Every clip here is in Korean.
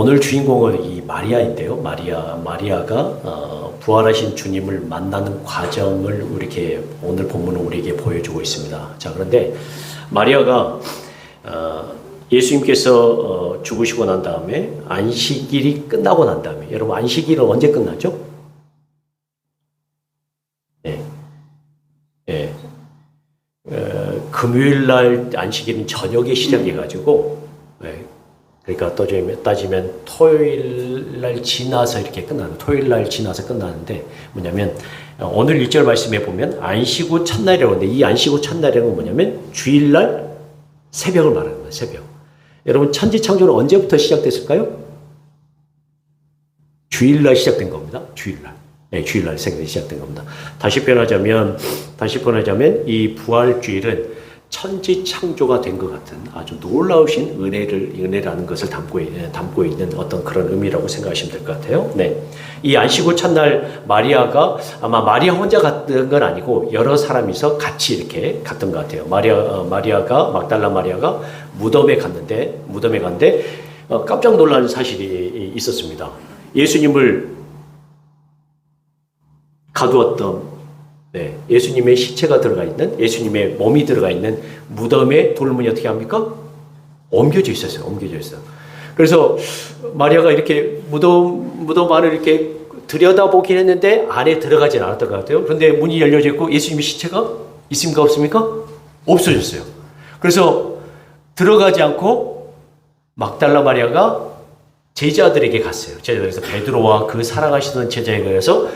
오늘 주인공은 이 마리아인데요. 마리아가 부활하신 주님을 만나는 과정을 이렇게 오늘 본문은 우리에게 보여주고 있습니다. 자, 그런데 마리아가 예수님께서 죽으시고 난 다음에 안식일이 끝나고 난 다음에, 여러분 안식일은 언제 끝나죠? 네. 네. 금요일 날 안식일은 저녁에 시작해가지고, 네. 그러니까 따지면 토요일 날 지나서 이렇게 끝나는, 토요일 날 지나서 끝나는데, 뭐냐면 오늘 1절 말씀에 보면 안식 후 첫날이라고 하는데, 이 안식 후 첫날이라는 건 뭐냐면 주일날 새벽을 말하는 거예요. 새벽. 여러분 천지창조는 언제부터 시작됐을까요? 주일날 시작된 겁니다. 주일날. 네, 주일날 시작된 겁니다. 다시 표현하자면 이 부활주일은 천지창조가 된 것 같은 아주 놀라우신 은혜라는 것을 담고 있는 어떤 그런 의미라고 생각하시면 될 것 같아요. 네. 이 안식 후 첫날 마리아가 아마 마리아 혼자 갔던 건 아니고 여러 사람이서 같이 이렇게 갔던 것 같아요. 막달라 마리아가 무덤에 갔는데 깜짝 놀라는 사실이 있었습니다. 예수님을 가두었던, 네, 예수님의 시체가 들어가 있는, 예수님의 몸이 들어가 있는 무덤의 돌문이 어떻게 합니까? 옮겨져 있었어요. 그래서 마리아가 이렇게 무덤 안을 이렇게 들여다보긴 했는데 안에 들어가진 않았던 것 같아요. 그런데 문이 열려져 있고 예수님의 시체가 있습니까? 없습니까? 없어졌어요. 그래서 들어가지 않고 막달라 마리아가 제자들에게 갔어요. 제자들에서 베드로와 그 사랑하시던 제자에게 가서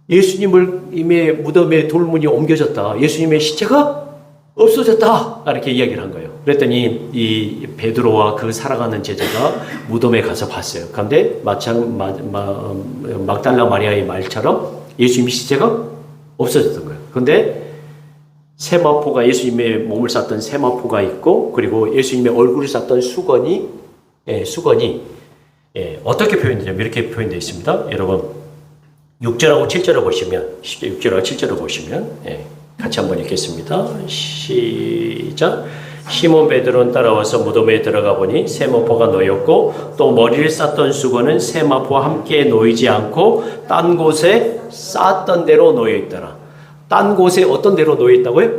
예수님의 무덤에 돌문이 옮겨졌다. 예수님의 시체가 없어졌다. 이렇게 이야기를 한 거예요. 그랬더니 이 베드로와 그 사랑하는 제자가 무덤에 가서 봤어요. 그런데 막달라 마리아의 말처럼 예수님의 시체가 없어졌던 거예요. 그런데 세마포가, 예수님의 몸을 쌌던 세마포가 있고, 그리고 예수님의 얼굴을 쌌던 수건이 어떻게 표현되냐면 이렇게 표현되어 있습니다. 여러분 6절하고 7절을 보시면, 6절하고 7절을 보시면, 같이 한번 읽겠습니다. 시작. 시몬 베드로는 따라와서 무덤에 들어가 보니 세마포가 놓였고 또 머리를 쌌던 수건은 세마포와 함께 놓이지 않고 딴 곳에 쌌던 대로 놓여 있더라. 딴 곳에 어떤 대로 놓여 있다고요?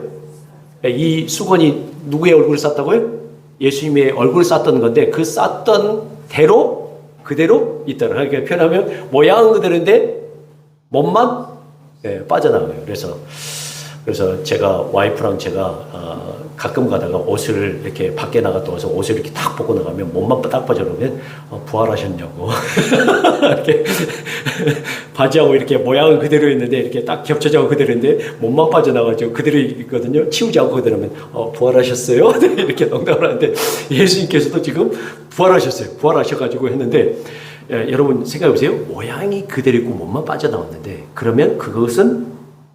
이 수건이 누구의 얼굴을 쌌다고요? 예수님의 얼굴을 쌌던 건데 그 쌌던 대로 그대로 있더라. 그러니까 표현하면 모양은 그대로인데 몸만 빠져나가요. 그래서 제가 와이프랑 제가 가끔 가다가 옷을 이렇게 밖에 나갔다 와서 옷을 이렇게 딱 벗고 나가면 몸만 딱 빠져나오면 부활하셨냐고 이렇게 바지하고 이렇게 모양은 그대로 있는데 이렇게 딱 겹쳐져 그대로 있는데 몸만 빠져나가지고 그대로 있거든요. 치우지 않고 그대로 하면 부활하셨어요? 이렇게 농담을 하는데 예수님께서도 지금 부활하셔가지고 했는데, 여러분 생각해보세요. 모양이 그대로 있고 몸만 빠져나왔는데, 그러면 그것은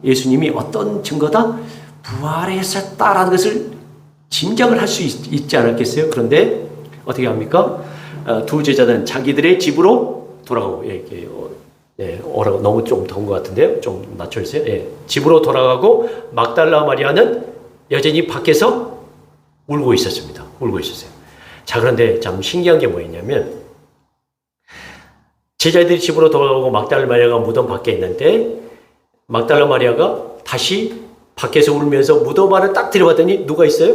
예수님이 어떤 증거다? 부활하셨다라는 것을 짐작을 할 수 있지 않았겠어요? 그런데 어떻게 합니까? 두 제자는 자기들의 집으로 돌아가고, 너무 좀 더운 것 같은데요? 좀 낮춰주세요. 집으로 돌아가고 막달라 마리아는 여전히 밖에서 울고 있었습니다. 자, 그런데 참 신기한 게 뭐였냐면, 제자들이 집으로 돌아가고 막달라 마리아가 무덤 밖에 있는데 막달라 마리아가 다시 밖에서 울면서 무덤 안을 딱 들어봤더니 누가 있어요?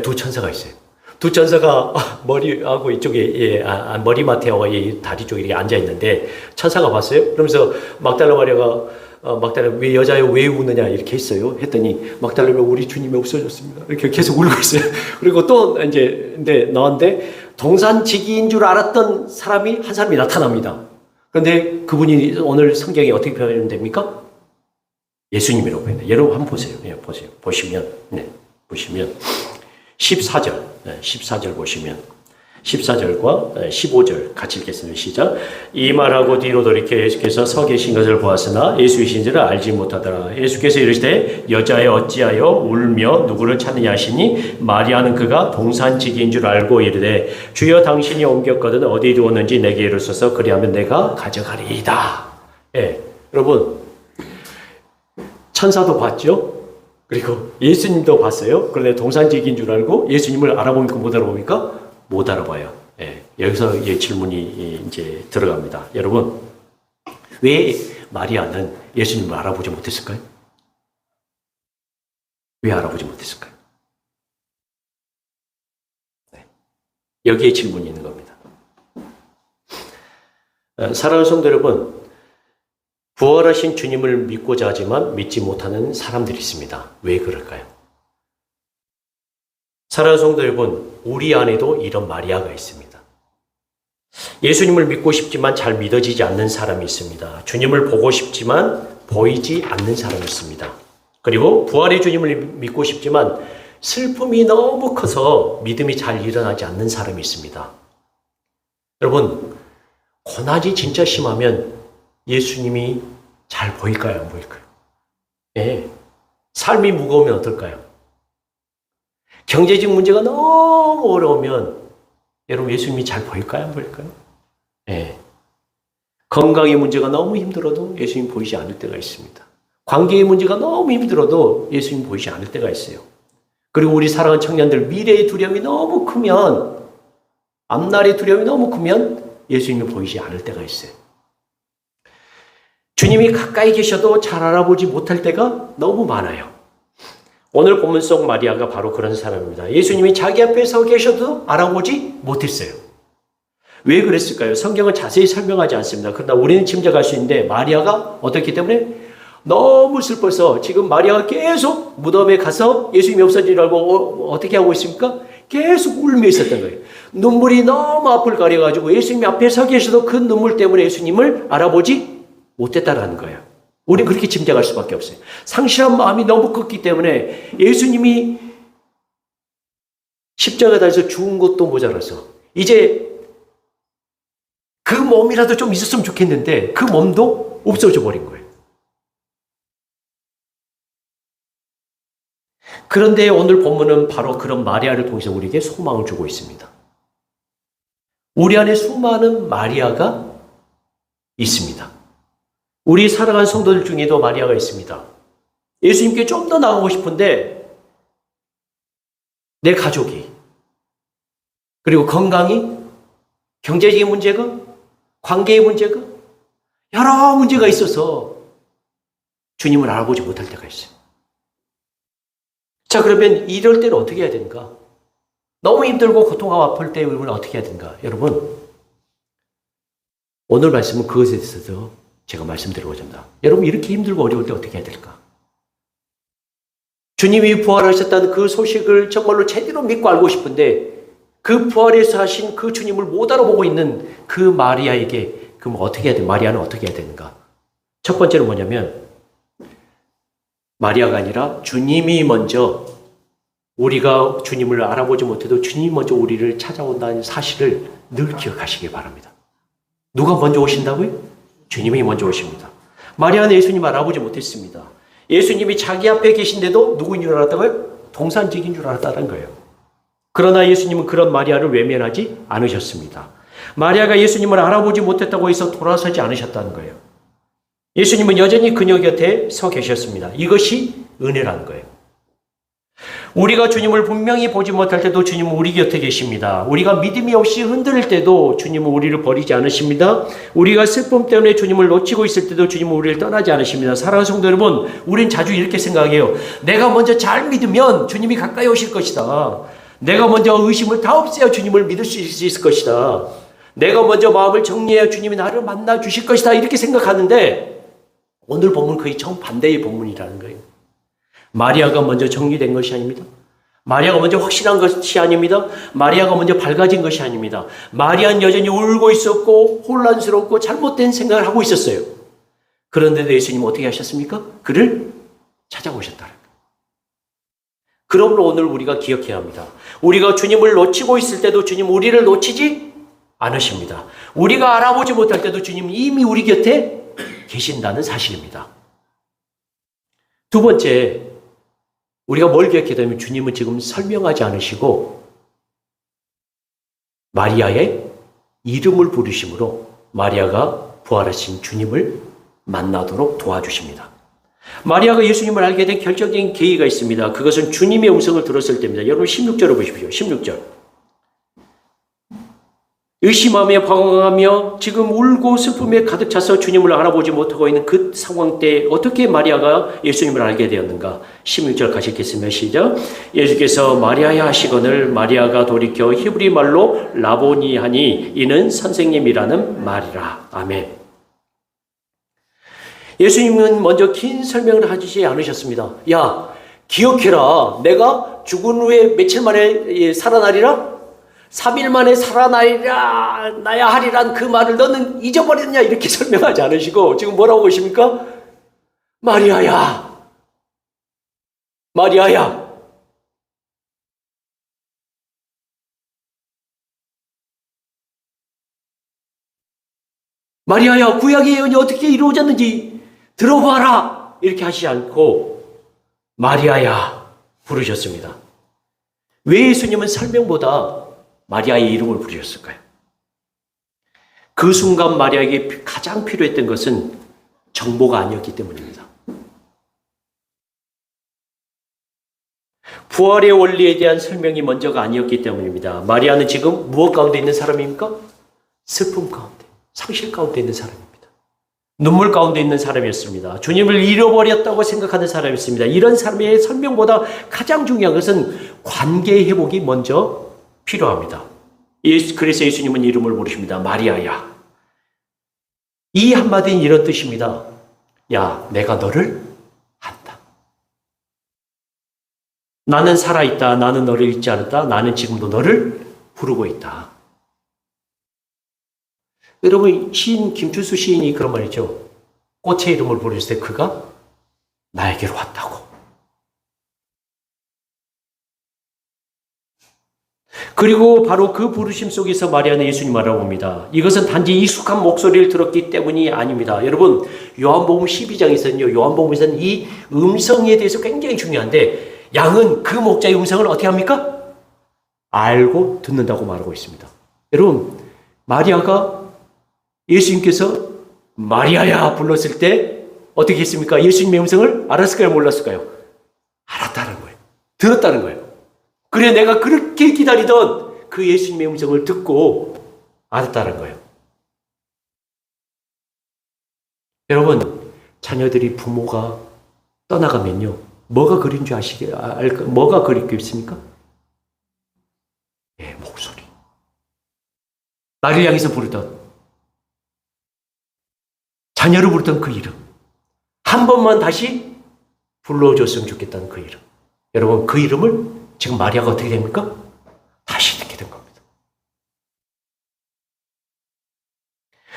두 천사가 있어요. 두 천사가 머리하고 이쪽에 머리맡에와 이 다리 쪽에 이렇게 앉아 있는데 천사가 봤어요. 그러면서 막달라 마리아가 막달라 왜 여자여 왜 우느냐 이렇게 했어요. 했더니 막달라가 우리 주님이 없어졌습니다. 이렇게 계속 울고 있어요. 그리고 또 이제 나왔는데 동산지기인 줄 알았던 사람이 한 사람이 나타납니다. 그런데 그분이 오늘 성경에 어떻게 표현됩니까? 예수님이라고 표현해요. 여러분 한번 보세요. 보시면 14절 보시면 14절과 15절 같이 읽겠습니다. 시작. 이 말하고 뒤로 돌이켜 예수께서 서 계신 것을 보았으나 예수이신 줄을 알지 못하더라. 예수께서 이르시되 여자여 어찌하여 울며 누구를 찾느냐 하시니 마리아는 그가 동산지기인 줄 알고 이르되 주여 당신이 옮겼거든 어디 두었는지 내게 이르소서 그리하면 내가 가져가리이다. 여러분 천사도 봤죠? 그리고 예수님도 봤어요. 그런데 동산지기인 줄 알고 예수님을 알아보니까 못 알아봅니까? 못 알아봐요. 여기서 이 질문이 이제 들어갑니다. 여러분, 왜 마리아는 예수님을 알아보지 못했을까요? 왜 알아보지 못했을까요? 네. 여기에 질문이 있는 겁니다. 사랑하는 성도 여러분, 부활하신 주님을 믿고자 하지만 믿지 못하는 사람들이 있습니다. 왜 그럴까요? 사랑하는 성도 여러분, 우리 안에도 이런 마리아가 있습니다. 예수님을 믿고 싶지만 잘 믿어지지 않는 사람이 있습니다. 주님을 보고 싶지만 보이지 않는 사람이 있습니다. 그리고 부활의 주님을 믿고 싶지만 슬픔이 너무 커서 믿음이 잘 일어나지 않는 사람이 있습니다. 여러분, 고난이 진짜 심하면 예수님이 잘 보일까요? 안 보일까요? 예. 삶이 무거우면 어떨까요? 경제적 문제가 너무 어려우면 여러분 예수님이 잘 보일까요? 안 보일까요? 예. 건강의 문제가 너무 힘들어도 예수님 보이지 않을 때가 있습니다. 관계의 문제가 너무 힘들어도 예수님 보이지 않을 때가 있어요. 그리고 우리 사랑하는 청년들, 미래의 두려움이 너무 크면, 앞날의 두려움이 너무 크면 예수님이 보이지 않을 때가 있어요. 주님이 가까이 계셔도 잘 알아보지 못할 때가 너무 많아요. 오늘 본문 속 마리아가 바로 그런 사람입니다. 예수님이 자기 앞에 서 계셔도 알아보지 못했어요. 왜 그랬을까요? 성경은 자세히 설명하지 않습니다. 그러나 우리는 짐작할 수 있는데 마리아가 어떻기 때문에 너무 슬퍼서 지금 마리아가 계속 무덤에 가서 예수님이 없어진 줄 알고 어떻게 하고 있습니까? 계속 울며 있었던 거예요. 눈물이 너무 앞을 가려가지고 예수님이 앞에 서 계셔도 그 눈물 때문에 예수님을 알아보지 못했다라는 거예요. 우리는 그렇게 짐작할 수밖에 없어요. 상실한 마음이 너무 컸기 때문에 예수님이 십자가 달에서 죽은 것도 모자라서 이제 그 몸이라도 좀 있었으면 좋겠는데 그 몸도 없어져 버린 거예요. 그런데 오늘 본문은 바로 그런 마리아를 통해서 우리에게 소망을 주고 있습니다. 우리 안에 수많은 마리아가 있습니다. 우리 사랑하는 성도들 중에도 마리아가 있습니다. 예수님께 좀 더 나가고 싶은데 내 가족이, 그리고 건강이, 경제적인 문제가, 관계의 문제가, 여러 문제가 있어서 주님을 알아보지 못할 때가 있어요. 자, 그러면 이럴 때는 어떻게 해야 되는가? 너무 힘들고 고통하고 아플 때 우리는 어떻게 해야 되는가? 여러분, 오늘 말씀은 그것에 대해서도 제가 말씀드리고자 합니다. 여러분, 이렇게 힘들고 어려울 때 어떻게 해야 될까? 주님이 부활하셨다는 그 소식을 정말로 제대로 믿고 알고 싶은데 그 부활에서 하신 그 주님을 못 알아보고 있는 그 마리아에게 그럼 어떻게 해야 돼? 마리아는 어떻게 해야 되는가? 첫 번째는 뭐냐면 마리아가 아니라 주님이 먼저, 우리가 주님을 알아보지 못해도 주님이 먼저 우리를 찾아온다는 사실을 늘 기억하시기 바랍니다. 누가 먼저 오신다고요? 주님이 먼저 오십니다. 마리아는 예수님 알아보지 못했습니다. 예수님이 자기 앞에 계신데도 누구인 줄 알았다고요? 동산직인 줄 알았다는 거예요. 그러나 예수님은 그런 마리아를 외면하지 않으셨습니다. 마리아가 예수님을 알아보지 못했다고 해서 돌아서지 않으셨다는 거예요. 예수님은 여전히 그녀 곁에 서 계셨습니다. 이것이 은혜라는 거예요. 우리가 주님을 분명히 보지 못할 때도 주님은 우리 곁에 계십니다. 우리가 믿음이 없이 흔들릴 때도 주님은 우리를 버리지 않으십니다. 우리가 슬픔 때문에 주님을 놓치고 있을 때도 주님은 우리를 떠나지 않으십니다. 사랑하는 성도 여러분, 우린 자주 이렇게 생각해요. 내가 먼저 잘 믿으면 주님이 가까이 오실 것이다. 내가 먼저 의심을 다 없애야 주님을 믿을 수 있을 것이다. 내가 먼저 마음을 정리해야 주님이 나를 만나 주실 것이다. 이렇게 생각하는데 오늘 본문은 거의 정반대의 본문이라는 거예요. 마리아가 먼저 정리된 것이 아닙니다. 마리아가 먼저 확신한 것이 아닙니다. 마리아가 먼저 밝아진 것이 아닙니다. 마리아는 여전히 울고 있었고 혼란스럽고 잘못된 생각을 하고 있었어요. 그런데도 예수님은 어떻게 하셨습니까? 그를 찾아오셨다. 그러므로 오늘 우리가 기억해야 합니다. 우리가 주님을 놓치고 있을 때도 주님 우리를 놓치지 않으십니다. 우리가 알아보지 못할 때도 주님 이미 우리 곁에 계신다는 사실입니다. 두 번째, 우리가 뭘 기억해야 되면 주님은 지금 설명하지 않으시고 마리아의 이름을 부르심으로 마리아가 부활하신 주님을 만나도록 도와주십니다. 마리아가 예수님을 알게 된 결정적인 계기가 있습니다. 그것은 주님의 음성을 들었을 때입니다. 여러분 16절을 보십시오. 16절. 의심하며 방황하며 지금 울고 슬픔에 가득 차서 주님을 알아보지 못하고 있는 그 상황 때 어떻게 마리아가 예수님을 알게 되었는가? 16절 같이 읽겠습니다. 시작. 예수께서 마리아야 하시거늘 마리아가 돌이켜 히브리 말로 라보니 하니 이는 선생님이라는 말이라. 아멘. 예수님은 먼저 긴 설명을 하지 않으셨습니다. 야, 기억해라. 내가 죽은 후에 며칠 만에 살아나리라? 3일 만에 살아나야 하리란 그 말을 너는 잊어버렸냐? 이렇게 설명하지 않으시고 지금 뭐라고 하십니까? 마리아야. 마리아야. 마리아야, 구약의 예언이 어떻게 이루어졌는지 들어봐라. 이렇게 하시지 않고 마리아야 부르셨습니다. 왜 예수님은 설명보다 마리아의 이름을 부르셨을까요? 그 순간 마리아에게 가장 필요했던 것은 정보가 아니었기 때문입니다. 부활의 원리에 대한 설명이 먼저가 아니었기 때문입니다. 마리아는 지금 무엇 가운데 있는 사람입니까? 슬픔 가운데, 상실 가운데 있는 사람입니다. 눈물 가운데 있는 사람이었습니다. 주님을 잃어버렸다고 생각하는 사람이었습니다. 이런 사람의 설명보다 가장 중요한 것은 관계 회복이 먼저 필요합니다. 그래서 예수님은 이름을 부르십니다. 마리아야. 이 한마디는 이런 뜻입니다. 야, 내가 너를 안다. 나는 살아있다. 나는 너를 잊지 않았다. 나는 지금도 너를 부르고 있다. 여러분, 시인 김춘수 시인이 그런 말이죠. 꽃의 이름을 부르실 때 그가 나에게로 왔다고. 그리고 바로 그 부르심 속에서 마리아는 예수님을 알아봅니다. 이것은 단지 익숙한 목소리를 들었기 때문이 아닙니다. 여러분, 요한복음 12장에서는요. 요한복음에서는 이 음성에 대해서 굉장히 중요한데 양은 그 목자의 음성을 어떻게 합니까? 알고 듣는다고 말하고 있습니다. 여러분, 마리아가 예수님께서 마리아야 불렀을 때 어떻게 했습니까? 예수님의 음성을 알았을까요? 몰랐을까요? 알았다는 거예요. 들었다는 거예요. 그래, 내가 그렇게 기다리던 그 예수님의 음성을 듣고 알았다는 거예요. 여러분, 자녀들이 부모가 떠나가면요, 뭐가 그린 줄 뭐가 그립습니까? 예, 목소리. 나를 향해서 부르던, 자녀를 부르던 그 이름. 한 번만 다시 불러줬으면 좋겠다는 그 이름. 여러분, 그 이름을 지금 마리아가 어떻게 됩니까? 다시 듣게 된 겁니다.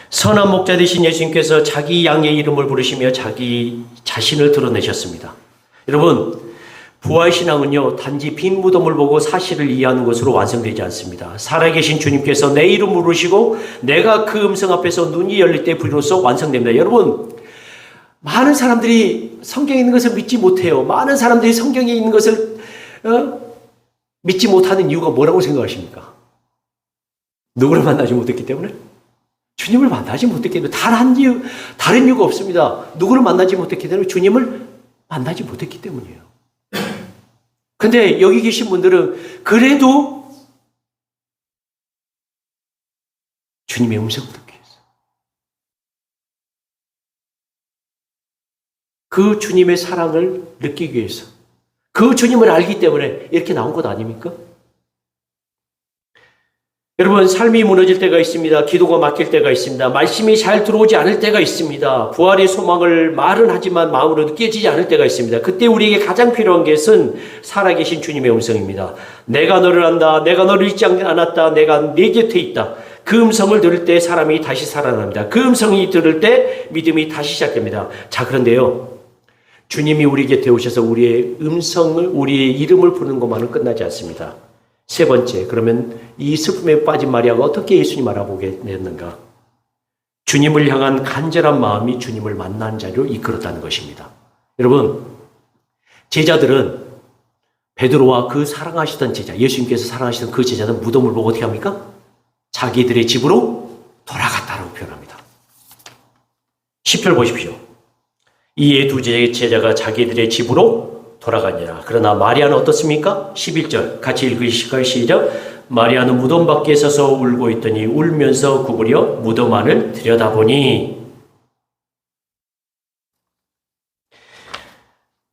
선한 목자 되신 예수님께서 자기 양의 이름을 부르시며 자기 자신을 드러내셨습니다. 여러분, 부활신앙은요, 단지 빈 무덤을 보고 사실을 이해하는 것으로 완성되지 않습니다. 살아계신 주님께서 내 이름 부르시고 내가 그 음성 앞에서 눈이 열릴 때 비로소 완성됩니다. 여러분, 많은 사람들이 성경에 있는 것을 믿지 못해요. 많은 사람들이 성경에 있는 것을 믿지 못하는 이유가 뭐라고 생각하십니까? 누구를 만나지 못했기 때문에? 주님을 만나지 못했기 때문에 다른 이유가 없습니다. 누구를 만나지 못했기 때문에 주님을 만나지 못했기 때문이에요. 근데 여기 계신 분들은 그래도 주님의 음성을 듣기 위해서, 그 주님의 사랑을 느끼기 위해서, 그 주님을 알기 때문에 이렇게 나온 것 아닙니까? 여러분, 삶이 무너질 때가 있습니다. 기도가 막힐 때가 있습니다. 말씀이 잘 들어오지 않을 때가 있습니다. 부활의 소망을 말은 하지만 마음으로 느껴지지 않을 때가 있습니다. 그때 우리에게 가장 필요한 것은 살아계신 주님의 음성입니다. 내가 너를 안다. 내가 너를 잊지 않았다. 내가 네 곁에 있다. 그 음성을 들을 때 사람이 다시 살아납니다. 그 음성이 들을 때 믿음이 다시 시작됩니다. 자, 그런데요, 주님이 우리 곁에 오셔서 우리의 음성을, 우리의 이름을 부르는 것만은 끝나지 않습니다. 세 번째, 그러면 이 슬픔에 빠진 마리아가 어떻게 예수님 알아보게 됐는가? 주님을 향한 간절한 마음이 주님을 만난 자리로 이끌었다는 것입니다. 여러분, 제자들은 베드로와 그 사랑하시던 제자, 예수님께서 사랑하시던 그 제자는 무덤을 보고 어떻게 합니까? 자기들의 집으로 돌아갔다라고 표현합니다. 10절 보십시오. 이에 두 제자가 자기들의 집으로 돌아가니라. 그러나 마리아는 어떻습니까? 11절 같이 읽으실까요? 시작. 마리아는 무덤 밖에 서서 울고 있더니 울면서 구부려 무덤 안을 들여다보니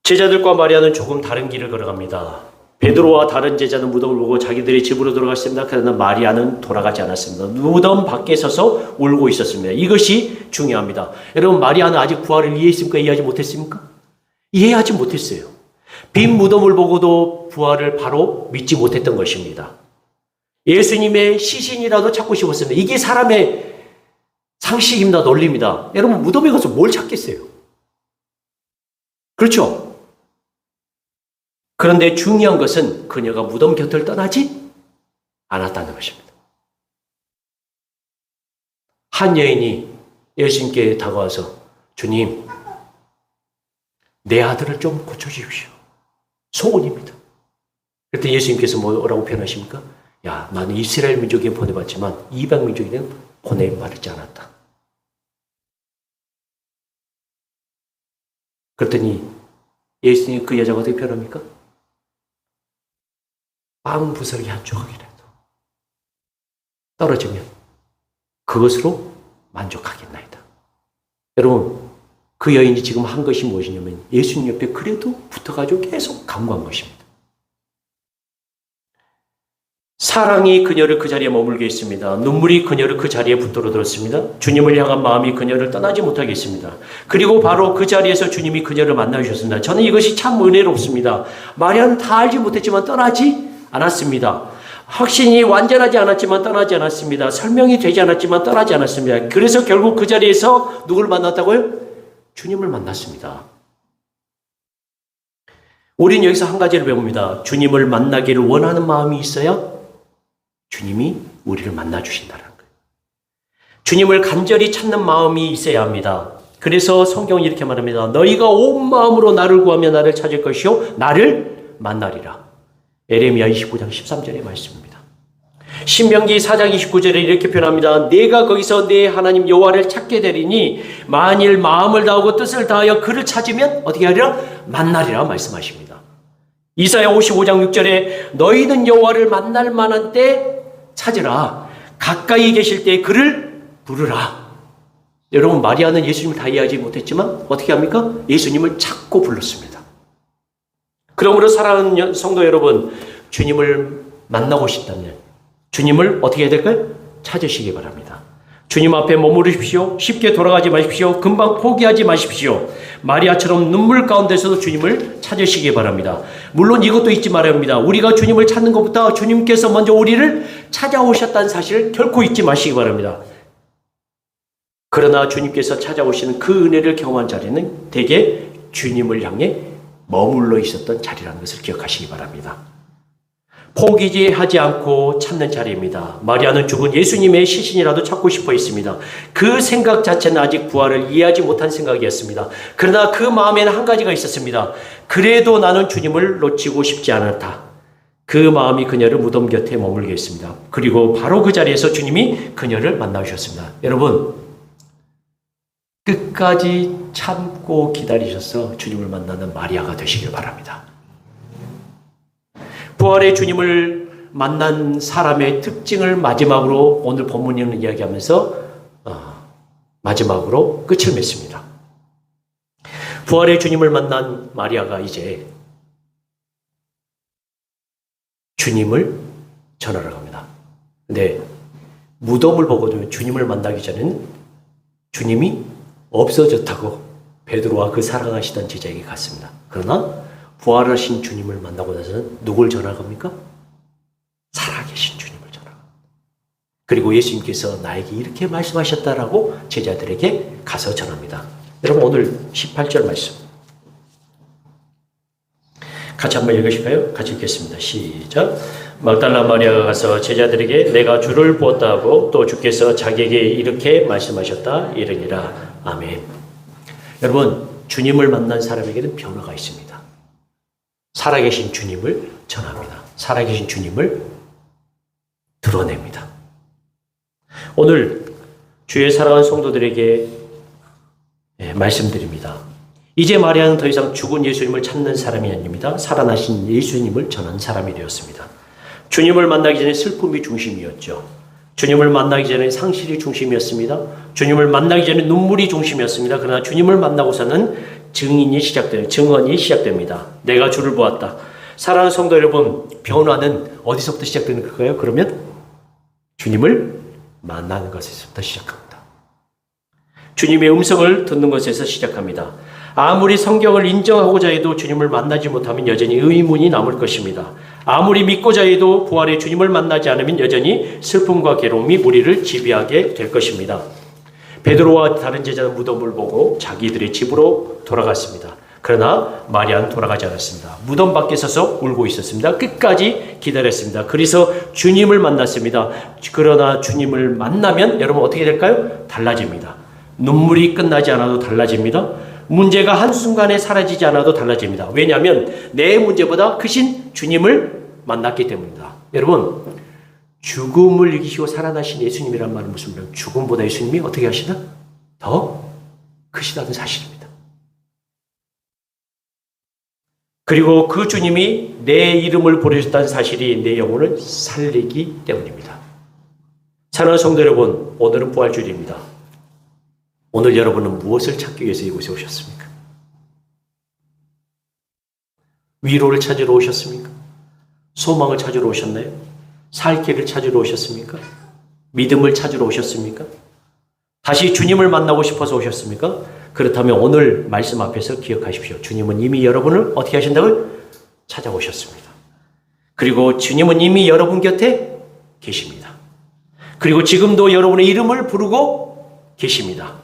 제자들과 마리아는 조금 다른 길을 걸어갑니다. 베드로와 다른 제자는 무덤을 보고 자기들의 집으로 돌아갔습니다. 그러나 마리아는 돌아가지 않았습니다. 무덤 밖에 서서 울고 있었습니다. 이것이 중요합니다. 여러분, 마리아는 아직 부활을 이해했습니까? 이해하지 못했습니까? 이해하지 못했어요. 빈 무덤을 보고도 부활을 바로 믿지 못했던 것입니다. 예수님의 시신이라도 찾고 싶었습니다. 이게 사람의 상식입니다. 논리입니다. 여러분, 무덤에 가서 뭘 찾겠어요? 그렇죠? 그런데 중요한 것은 그녀가 무덤 곁을 떠나지 않았다는 것입니다. 한 여인이 예수님께 다가와서 주님, 내 아들을 좀 고쳐주십시오. 소원입니다. 그랬더니 예수님께서 뭐라고 표현하십니까? 야, 나는 이스라엘 민족에 보내봤지만 이방 민족에는 보내받지 않았다. 그랬더니 예수님이 그 여자가 어떻게 표현합니까? 빵 부스러기 한 조각이라도 떨어지면 그것으로 만족하겠나이다. 여러분, 그 여인이 지금 한 것이 무엇이냐면 예수님 옆에 그래도 붙어가지고 계속 간구한 것입니다. 사랑이 그녀를 그 자리에 머물게 했습니다. 눈물이 그녀를 그 자리에 붙들어 들었습니다. 주님을 향한 마음이 그녀를 떠나지 못하게 했습니다. 그리고 바로 그 자리에서 주님이 그녀를 만나주셨습니다. 저는 이것이 참 은혜롭습니다. 마리아는 다 알지 못했지만 떠나지 않았습니다. 확신이 완전하지 않았지만 떠나지 않았습니다. 설명이 되지 않았지만 떠나지 않았습니다. 그래서 결국 그 자리에서 누구를 만났다고요? 주님을 만났습니다. 우리는 여기서 한 가지를 배웁니다. 주님을 만나기를 원하는 마음이 있어야 주님이 우리를 만나주신다는 거예요. 주님을 간절히 찾는 마음이 있어야 합니다. 그래서 성경은 이렇게 말합니다. 너희가 온 마음으로 나를 구하며 나를 찾을 것이요 나를 만나리라. 에레미야 29장 13절의 말씀입니다. 신명기 4장 29절에 이렇게 표현합니다. 내가 거기서 내 하나님 여호와를 찾게 되리니 만일 마음을 다하고 뜻을 다하여 그를 찾으면 어떻게 하리라? 만나리라 말씀하십니다. 이사야 55장 6절에 너희는 여호와를 만날 만한 때 찾으라. 가까이 계실 때 그를 부르라. 여러분, 마리아는 예수님을 다 이해하지 못했지만 어떻게 합니까? 예수님을 찾고 불렀습니다. 그러므로 사랑하는 성도 여러분, 주님을 만나고 싶다면 주님을 어떻게 해야 될까요? 찾으시기 바랍니다. 주님 앞에 머무르십시오. 쉽게 돌아가지 마십시오. 금방 포기하지 마십시오. 마리아처럼 눈물 가운데서도 주님을 찾으시기 바랍니다. 물론 이것도 잊지 말아야 합니다. 우리가 주님을 찾는 것보다 주님께서 먼저 우리를 찾아오셨다는 사실을 결코 잊지 마시기 바랍니다. 그러나 주님께서 찾아오시는 그 은혜를 경험한 자리는 대개 주님을 향해 머물러 있었던 자리라는 것을 기억하시기 바랍니다. 포기하지 않고 찾는 자리입니다. 마리아는 죽은 예수님의 시신이라도 찾고 싶어 했습니다. 그 생각 자체는 아직 부활을 이해하지 못한 생각이었습니다. 그러나 그 마음에는 한 가지가 있었습니다. 그래도 나는 주님을 놓치고 싶지 않았다. 그 마음이 그녀를 무덤 곁에 머물게 했습니다. 그리고 바로 그 자리에서 주님이 그녀를 만나주셨습니다. 여러분, 끝까지 참고 기다리셔서 주님을 만나는 마리아가 되시길 바랍니다. 부활의 주님을 만난 사람의 특징을 마지막으로 오늘 본문에는 이야기하면서 마지막으로 끝을 맺습니다. 부활의 주님을 만난 마리아가 이제 주님을 전하러 갑니다. 근데 무덤을 보고도 주님을 만나기 전에는 주님이 없어졌다고 베드로와 그 사랑하시던 제자에게 갔습니다. 그러나 부활하신 주님을 만나고 나서는 누굴 전화갑니까? 살아계신 주님을 전화갑니다. 그리고 예수님께서 나에게 이렇게 말씀하셨다라고 제자들에게 가서 전합니다. 여러분, 오늘 18절 말씀 같이 한번 읽으실까요? 같이 읽겠습니다. 시작. 막달라 마리아가 가서 제자들에게 내가 주를 보았다 하고 또 주께서 자기에게 이렇게 말씀하셨다 이르니라. 아멘. 여러분, 주님을 만난 사람에게는 변화가 있습니다. 살아계신 주님을 전합니다. 살아계신 주님을 드러냅니다. 오늘 주의 사랑하는 성도들에게 말씀드립니다. 이제 마리아는 더 이상 죽은 예수님을 찾는 사람이 아닙니다. 살아나신 예수님을 전하는 사람이 되었습니다. 주님을 만나기 전에 슬픔이 중심이었죠. 주님을 만나기 전에 상실이 중심이었습니다. 주님을 만나기 전에 눈물이 중심이었습니다. 그러나 주님을 만나고서는 증언이 시작됩니다. 내가 주를 보았다. 사랑하는 성도 여러분, 변화는 어디서부터 시작되는 걸까요? 그러면 주님을 만나는 것에서부터 시작합니다. 주님의 음성을 듣는 것에서 시작합니다. 아무리 성경을 인정하고자 해도 주님을 만나지 못하면 여전히 의문이 남을 것입니다. 아무리 믿고자 해도 부활의 주님을 만나지 않으면 여전히 슬픔과 괴로움이 우리를 지배하게 될 것입니다. 베드로와 다른 제자는 무덤을 보고 자기들의 집으로 돌아갔습니다. 그러나 마리아는 돌아가지 않았습니다. 무덤 밖에 서서 울고 있었습니다. 끝까지 기다렸습니다. 그래서 주님을 만났습니다. 그러나 주님을 만나면 여러분 어떻게 될까요? 달라집니다. 눈물이 끝나지 않아도 달라집니다. 문제가 한순간에 사라지지 않아도 달라집니다. 왜냐하면 내 문제보다 크신 주님을 만났기 때문입니다. 여러분, 죽음을 이기시고 살아나신 예수님이란 말은 무슨 말이에요? 죽음보다 예수님이 어떻게 하시나? 더 크시다는 사실입니다. 그리고 그 주님이 내 이름을 부르셨다는 사실이 내 영혼을 살리기 때문입니다. 사랑하는 성도 여러분, 오늘은 부활주일입니다. 오늘 여러분은 무엇을 찾기 위해서 이곳에 오셨습니까? 위로를 찾으러 오셨습니까? 소망을 찾으러 오셨나요? 살 길을 찾으러 오셨습니까? 믿음을 찾으러 오셨습니까? 다시 주님을 만나고 싶어서 오셨습니까? 그렇다면 오늘 말씀 앞에서 기억하십시오. 주님은 이미 여러분을 어떻게 하신다고요? 찾아오셨습니다. 그리고 주님은 이미 여러분 곁에 계십니다. 그리고 지금도 여러분의 이름을 부르고 계십니다.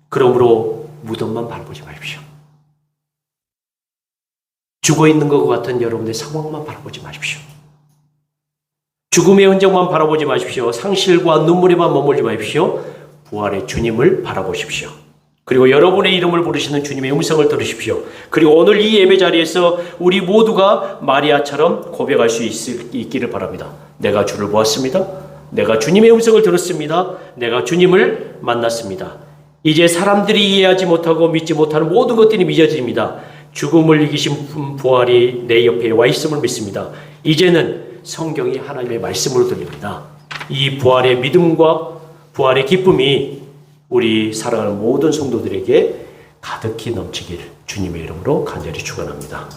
그러므로 무덤만 바라보지 마십시오. 죽어있는 것 같은 여러분의 상황만 바라보지 마십시오. 죽음의 흔적만 바라보지 마십시오. 상실과 눈물에만 머물지 마십시오. 부활의 주님을 바라보십시오. 그리고 여러분의 이름을 부르시는 주님의 음성을 들으십시오. 그리고 오늘 이 예배 자리에서 우리 모두가 마리아처럼 고백할 수 있기를 바랍니다. 내가 주를 보았습니다. 내가 주님의 음성을 들었습니다. 내가 주님을 만났습니다. 이제 사람들이 이해하지 못하고 믿지 못하는 모든 것들이 믿어집니다. 죽음을 이기신 부활이 내 옆에 와 있음을 믿습니다. 이제는 성경이 하나님의 말씀으로 들립니다. 이 부활의 믿음과 부활의 기쁨이 우리 사랑하는 모든 성도들에게 가득히 넘치기를 주님의 이름으로 간절히 축원합니다.